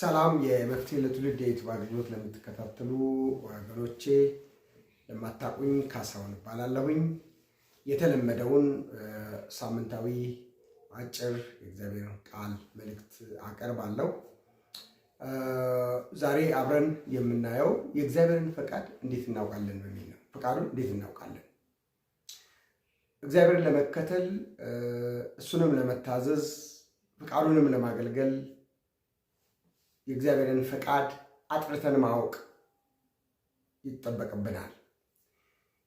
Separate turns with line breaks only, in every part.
ሰላም የመፍትሄ ለትውልድ የዩቲዩብ አገልግሎት ለምትከታተሉ ወገኖቼ ለማታቁኝ ካሳሁን እባላለሁኝ። የተለመደውን ሳምንታዊ አጭር የእግዚአብሔር ቃል መልእክት አቀርባለሁ። ዛሬ አብረን የምናየው የእግዚአብሔርን ፈቃድ እንዴት እናውቃለን በሚል ነው። ፈቃዱን እንዴት እናውቃለን? እግዚአብሔርን ለመከተል እሱንም ለመታዘዝ ፈቃዱንም ለማገልገል የእግዚአብሔርን ፈቃድ አጥርተን ማወቅ ይጠበቅብናል።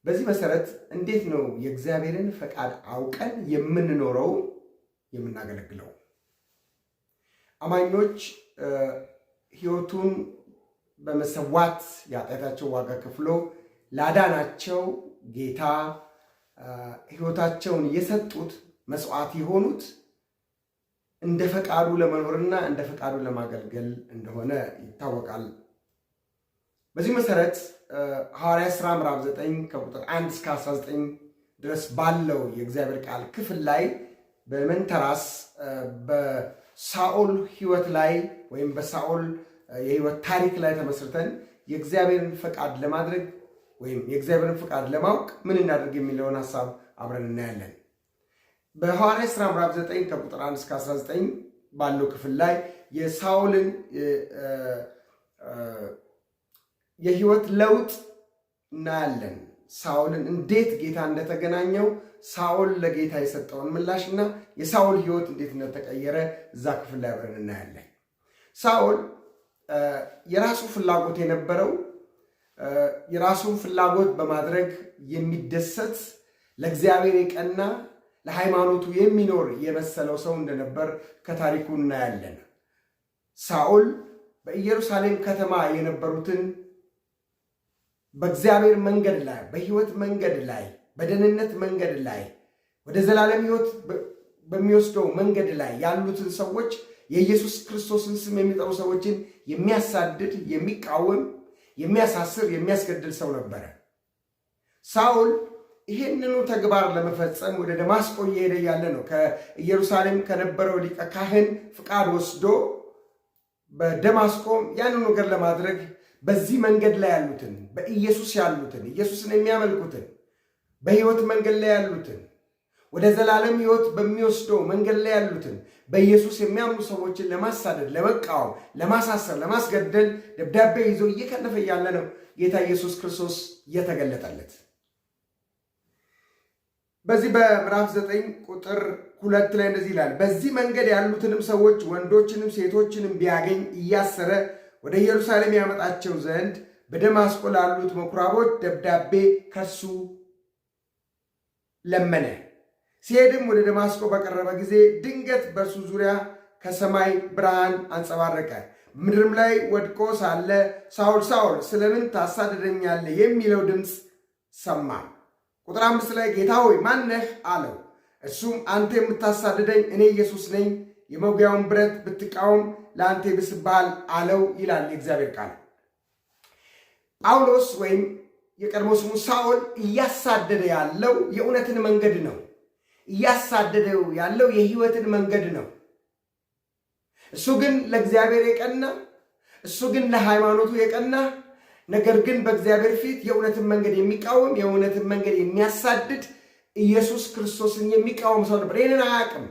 በዚህ መሰረት እንዴት ነው የእግዚአብሔርን ፈቃድ አውቀን የምንኖረው የምናገለግለው? አማኞች ሕይወቱን በመሰዋት የኃጢአታቸው ዋጋ ከፍሎ ላዳናቸው ጌታ ሕይወታቸውን የሰጡት መስዋዕት የሆኑት እንደ ፈቃዱ ለመኖርና እንደ ፈቃዱ ለማገልገል እንደሆነ ይታወቃል። በዚህ መሰረት ሐዋርያት ሥራ ምዕራፍ 9 ከቁጥር 1 እስከ 19 ድረስ ባለው የእግዚአብሔር ቃል ክፍል ላይ በመንተራስ በሳኦል ሕይወት ላይ ወይም በሳኦል የሕይወት ታሪክ ላይ ተመስርተን የእግዚአብሔርን ፈቃድ ለማድረግ ወይም የእግዚአብሔርን ፈቃድ ለማወቅ ምን እናድርግ የሚለውን ሐሳብ አብረን እናያለን። በሐዋርያት ሥራ ምዕራፍ 9 ከቁጥር 1 እስከ 19 ባለው ክፍል ላይ የሳኦልን የሕይወት ለውጥ እናያለን። ሳኦልን እንዴት ጌታ እንደተገናኘው፣ ሳኦል ለጌታ የሰጠውን ምላሽና የሳኦል ሕይወት እንዴት እንደተቀየረ እዛ ክፍል ላይ አብረን እናያለን። ሳኦል የራሱ ፍላጎት የነበረው የራሱን ፍላጎት በማድረግ የሚደሰት ለእግዚአብሔር የቀና ለሃይማኖቱ የሚኖር የመሰለው ሰው እንደነበር ከታሪኩ እናያለን። ሳኦል በኢየሩሳሌም ከተማ የነበሩትን በእግዚአብሔር መንገድ ላይ፣ በሕይወት መንገድ ላይ፣ በደህንነት መንገድ ላይ፣ ወደ ዘላለም ሕይወት በሚወስደው መንገድ ላይ ያሉትን ሰዎች የኢየሱስ ክርስቶስን ስም የሚጠሩ ሰዎችን የሚያሳድድ፣ የሚቃወም፣ የሚያሳስር፣ የሚያስገድል ሰው ነበረ። ሳኦል ይህንኑ ተግባር ለመፈጸም ወደ ደማስቆ እየሄደ ያለ ነው። ከኢየሩሳሌም ከነበረው ሊቀ ካህን ፍቃድ ወስዶ በደማስቆም ያንን ነገር ለማድረግ በዚህ መንገድ ላይ ያሉትን በኢየሱስ ያሉትን ኢየሱስን የሚያመልኩትን በሕይወት መንገድ ላይ ያሉትን ወደ ዘላለም ሕይወት በሚወስደው መንገድ ላይ ያሉትን በኢየሱስ የሚያምኑ ሰዎችን ለማሳደድ፣ ለመቃወም፣ ለማሳሰር፣ ለማስገደል ደብዳቤ ይዞ እየከነፈ ያለ ነው ጌታ ኢየሱስ ክርስቶስ እየተገለጠለት። በዚህ በምዕራፍ 9 ቁጥር 2 ላይ እንደዚህ ይላል፣ በዚህ መንገድ ያሉትንም ሰዎች ወንዶችንም ሴቶችንም ቢያገኝ እያሰረ ወደ ኢየሩሳሌም ያመጣቸው ዘንድ በደማስቆ ላሉት ምኵራቦች ደብዳቤ ከሱ ለመነ። ሲሄድም ወደ ደማስቆ በቀረበ ጊዜ ድንገት በእርሱ ዙሪያ ከሰማይ ብርሃን አንጸባረቀ። ምድርም ላይ ወድቆ ሳለ ሳውል ሳውል ስለምን ታሳድደኛለህ የሚለው ድምፅ ሰማ። ቁጥር 5 ላይ ጌታ ሆይ ማን ነህ አለው። እርሱም አንተ የምታሳድደኝ እኔ ኢየሱስ ነኝ፣ የመውጊያውን ብረት ብትቃወም ለአንተ ይብስብሃል አለው ይላል የእግዚአብሔር ቃል። ጳውሎስ ወይም የቀድሞ ስሙ ሳኦል እያሳደደ ያለው የእውነትን መንገድ ነው። እያሳደደው ያለው የሕይወትን መንገድ ነው። እሱ ግን ለእግዚአብሔር የቀና፣ እሱ ግን ለሃይማኖቱ የቀና፣ ነገር ግን በእግዚአብሔር ፊት የእውነትን መንገድ የሚቃወም፣ የእውነትን መንገድ የሚያሳድድ ኢየሱስ ክርስቶስን የሚቃወም ሰው ነበር። ይህንን አያውቅም።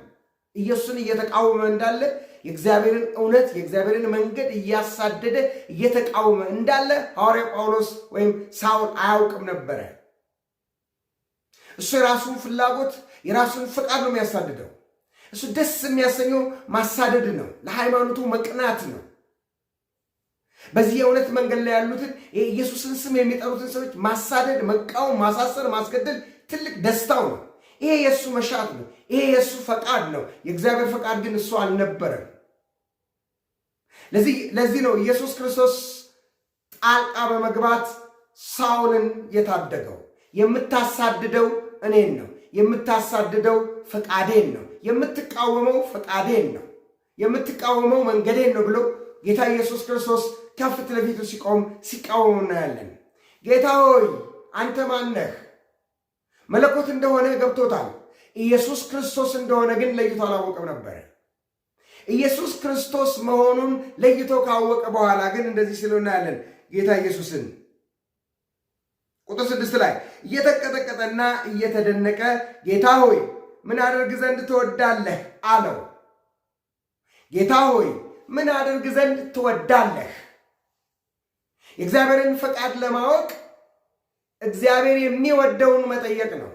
ኢየሱስን እየተቃወመ እንዳለ የእግዚአብሔርን እውነት የእግዚአብሔርን መንገድ እያሳደደ እየተቃወመ እንዳለ ሐዋርያ ጳውሎስ ወይም ሳኦል አያውቅም ነበረ። እሱ የራሱን ፍላጎት የራሱን ፈቃድ ነው የሚያሳድደው። እሱ ደስ የሚያሰኘው ማሳደድ ነው፣ ለሃይማኖቱ መቅናት ነው። በዚህ የእውነት መንገድ ላይ ያሉትን የኢየሱስን ስም የሚጠሩትን ሰዎች ማሳደድ፣ መቃወም፣ ማሳሰር፣ ማስገደል ትልቅ ደስታው ነው። ይሄ የእሱ መሻት ነው። ይሄ የእሱ ፈቃድ ነው። የእግዚአብሔር ፈቃድ ግን እሱ አልነበረም። ለዚህ ነው ኢየሱስ ክርስቶስ ጣልቃ በመግባት ሳኦልን የታደገው። የምታሳድደው እኔን ነው፣ የምታሳድደው ፈቃዴን ነው፣ የምትቃወመው ፈቃዴን ነው፣ የምትቃወመው መንገዴን ነው ብሎ ጌታ ኢየሱስ ክርስቶስ ከፊት ለፊቱ ሲቃወም እናያለን። ጌታ ሆይ አንተ ማን ነህ? መለኮት እንደሆነ ገብቶታል። ኢየሱስ ክርስቶስ እንደሆነ ግን ለይቶ አላወቀም ነበር። ኢየሱስ ክርስቶስ መሆኑን ለይቶ ካወቀ በኋላ ግን እንደዚህ ሲል እናያለን። ጌታ ኢየሱስን ቁጥር 6 ላይ እየተቀጠቀጠና እየተደነቀ ጌታ ሆይ ምን አደርግ ዘንድ ትወዳለህ አለው። ጌታ ሆይ ምን አደርግ ዘንድ ትወዳለህ? የእግዚአብሔርን ፈቃድ ለማወቅ እግዚአብሔር የሚወደውን መጠየቅ ነው።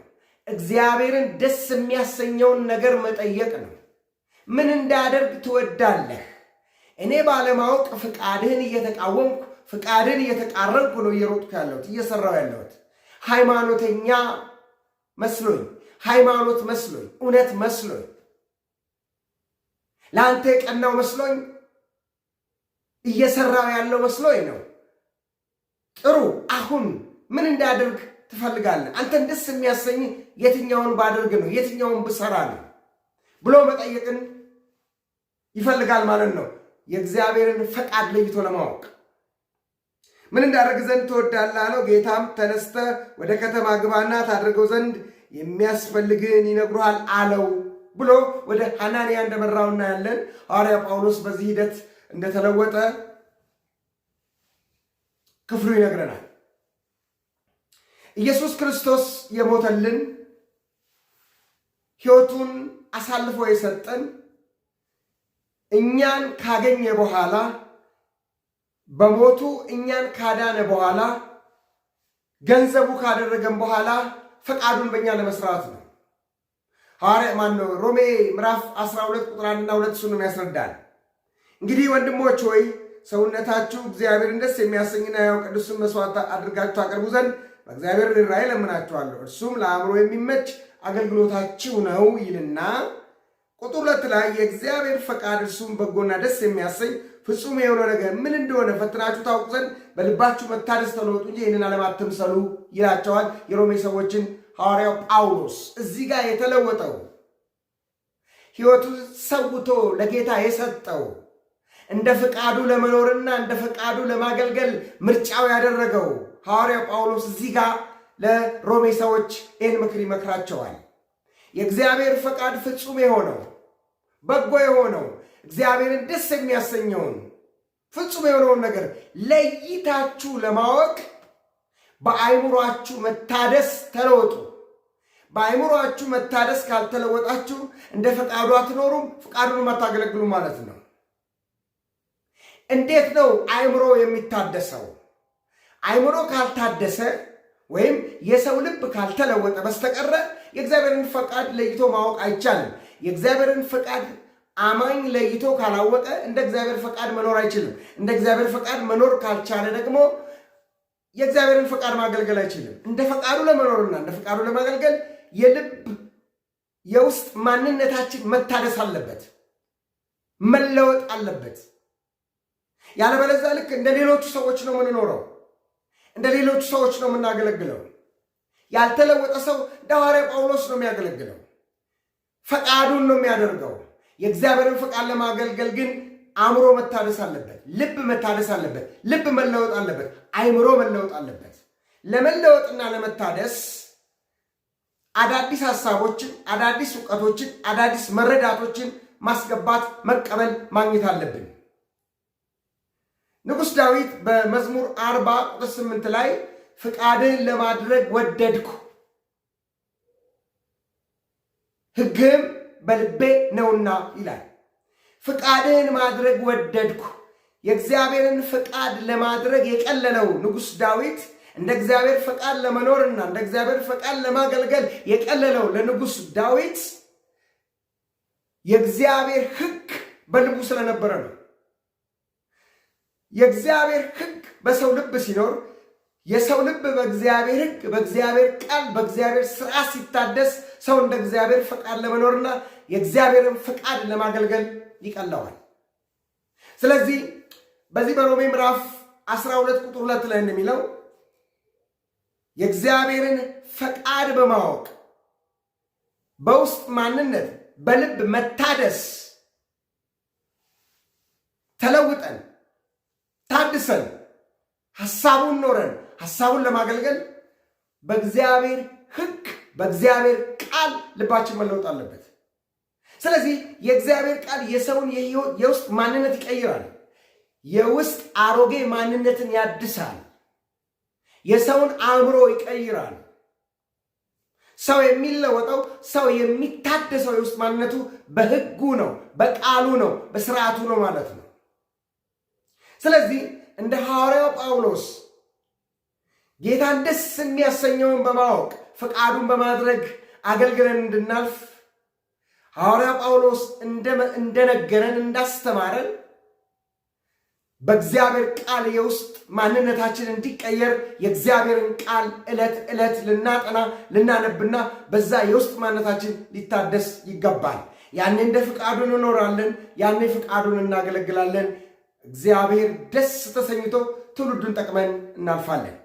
እግዚአብሔርን ደስ የሚያሰኘውን ነገር መጠየቅ ነው። ምን እንዳደርግ ትወዳለህ? እኔ ባለማወቅ ፍቃድህን እየተቃወምኩ ፍቃድህን እየተቃረንኩ ነው እየሮጥኩ ያለሁት እየሰራሁ ያለሁት። ሃይማኖተኛ መስሎኝ፣ ሃይማኖት መስሎኝ፣ እውነት መስሎኝ፣ ለአንተ የቀናው መስሎኝ እየሰራሁ ያለው መስሎኝ ነው። ጥሩ፣ አሁን ምን እንዳደርግ ትፈልጋለህ? አንተን ደስ የሚያሰኝ የትኛውን ባደርግ ነው? የትኛውን ብሰራ ነው ብሎ መጠየቅን ይፈልጋል ማለት ነው። የእግዚአብሔርን ፈቃድ ለይቶ ለማወቅ ምን እንዳደርግ ዘንድ ትወዳለህ አለው። ጌታም ተነስተህ ወደ ከተማ ግባና ታደርገው ዘንድ የሚያስፈልግን ይነግሩሃል አለው ብሎ ወደ ሐናንያ እንደመራው እናያለን። ሐዋርያ ጳውሎስ በዚህ ሂደት እንደተለወጠ ክፍሉ ይነግረናል። ኢየሱስ ክርስቶስ የሞተልን ሕይወቱን አሳልፎ የሰጠን እኛን ካገኘ በኋላ በሞቱ እኛን ካዳነ በኋላ ገንዘቡ ካደረገን በኋላ ፈቃዱን በእኛ ለመስራት ነው። ሮሜ ምዕራፍ 12 ቁጥር 1 እና 2 እሱን ያስረዳል። እንግዲህ ወንድሞች ሆይ ሰውነታችሁ እግዚአብሔርን ደስ የሚያሰኝና ሕያው ቅዱስን መስዋዕት አድርጋችሁ ታቀርቡ ዘንድ በእግዚአብሔር ርኅራኄ እለምናችኋለሁ፣ እርሱም ለአእምሮ የሚመች አገልግሎታችሁ ነው ይልና ቁጥር 2 ላይ የእግዚአብሔር ፈቃድ እርሱም በጎና ደስ የሚያሰኝ ፍጹም የሆነ ነገር ምን እንደሆነ ፈትናችሁ ታውቁ ዘንድ በልባችሁ መታደስ ተለወጡ እንጂ ይህንን ዓለም አትምሰሉ ይላቸዋል የሮሜ ሰዎችን ሐዋርያው ጳውሎስ። እዚህ ጋር የተለወጠው ሕይወቱ ሰውቶ ለጌታ የሰጠው እንደ ፈቃዱ ለመኖርና እንደ ፈቃዱ ለማገልገል ምርጫው ያደረገው ሐዋርያው ጳውሎስ እዚህ ጋር ለሮሜ ሰዎች ይህን ምክር ይመክራቸዋል። የእግዚአብሔር ፈቃድ ፍጹም የሆነው በጎ የሆነው እግዚአብሔርን ደስ የሚያሰኘውን ፍጹም የሆነውን ነገር ለይታችሁ ለማወቅ በአእምሯችሁ መታደስ ተለወጡ። በአእምሯችሁ መታደስ ካልተለወጣችሁ እንደ ፈቃዱ አትኖሩም፣ ፈቃዱን አታገለግሉ ማለት ነው። እንዴት ነው አእምሮ የሚታደሰው? አእምሮ ካልታደሰ ወይም የሰው ልብ ካልተለወጠ በስተቀረ የእግዚአብሔርን ፈቃድ ለይቶ ማወቅ አይቻልም። የእግዚአብሔርን ፈቃድ አማኝ ለይቶ ካላወቀ እንደ እግዚአብሔር ፈቃድ መኖር አይችልም። እንደ እግዚአብሔር ፈቃድ መኖር ካልቻለ ደግሞ የእግዚአብሔርን ፈቃድ ማገልገል አይችልም። እንደ ፈቃዱ ለመኖርና እንደ ፈቃዱ ለማገልገል የልብ የውስጥ ማንነታችን መታደስ አለበት፣ መለወጥ አለበት። ያለበለዚያ ልክ እንደ ሌሎቹ ሰዎች ነው የምንኖረው፣ እንደ ሌሎቹ ሰዎች ነው የምናገለግለው። ያልተለወጠ ሰው እንደ ሐዋርያ ጳውሎስ ነው የሚያገለግለው፣ ፈቃዱን ነው የሚያደርገው። የእግዚአብሔርን ፈቃድ ለማገልገል ግን አእምሮ መታደስ አለበት፣ ልብ መታደስ አለበት፣ ልብ መለወጥ አለበት፣ አእምሮ መለወጥ አለበት። ለመለወጥና ለመታደስ አዳዲስ ሐሳቦችን፣ አዳዲስ እውቀቶችን፣ አዳዲስ መረዳቶችን ማስገባት፣ መቀበል፣ ማግኘት አለብን። ንጉሥ ዳዊት በመዝሙር 40 ቁጥር 8 ላይ ፍቃድህን ለማድረግ ወደድኩ፣ ሕግህም በልቤ ነውና ይላል። ፍቃድህን ማድረግ ወደድኩ። የእግዚአብሔርን ፍቃድ ለማድረግ የቀለለው ንጉሥ ዳዊት እንደ እግዚአብሔር ፈቃድ ለመኖርና እንደ እግዚአብሔር ፈቃድ ለማገልገል የቀለለው ለንጉሥ ዳዊት የእግዚአብሔር ሕግ በልቡ ስለነበረ ነው። የእግዚአብሔር ሕግ በሰው ልብ ሲኖር የሰው ልብ በእግዚአብሔር ሕግ፣ በእግዚአብሔር ቃል፣ በእግዚአብሔር ሥራ ሲታደስ ሰው እንደ እግዚአብሔር ፈቃድ ለመኖርና የእግዚአብሔርን ፈቃድ ለማገልገል ይቀለዋል። ስለዚህ በዚህ በሮሜ ምዕራፍ 12 ቁጥር 2 ላይ እንደሚለው የእግዚአብሔርን ፈቃድ በማወቅ በውስጥ ማንነት በልብ መታደስ ተለውጠን ታድሰን ሐሳቡን ኖረን ሐሳቡን ለማገልገል በእግዚአብሔር ሕግ በእግዚአብሔር ቃል ልባችን መለወጥ አለበት። ስለዚህ የእግዚአብሔር ቃል የሰውን የውስጥ ማንነት ይቀይራል። የውስጥ አሮጌ ማንነትን ያድሳል። የሰውን አእምሮ ይቀይራል። ሰው የሚለወጠው ሰው የሚታደሰው የውስጥ ማንነቱ በሕጉ ነው፣ በቃሉ ነው፣ በስርዓቱ ነው ማለት ነው። ስለዚህ እንደ ሐዋርያው ጳውሎስ ጌታን ደስ የሚያሰኘውን በማወቅ ፈቃዱን በማድረግ አገልግለን እንድናልፍ ሐዋርያው ጳውሎስ እንደነገረን እንዳስተማረን በእግዚአብሔር ቃል የውስጥ ማንነታችን እንዲቀየር የእግዚአብሔርን ቃል ዕለት ዕለት ልናጠና ልናነብና በዛ የውስጥ ማንነታችን ሊታደስ ይገባል። ያኔ እንደ ፍቃዱ እንኖራለን። ያኔ ፍቃዱን እናገለግላለን። እግዚአብሔር ደስ ተሰኝቶ ትውልዱን ጠቅመን እናልፋለን።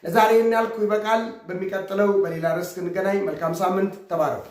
ለዛሬ እናልኩ ይበቃል። በሚቀጥለው በሌላ ርዕስ እንገናኝ። መልካም ሳምንት። ተባረኩ።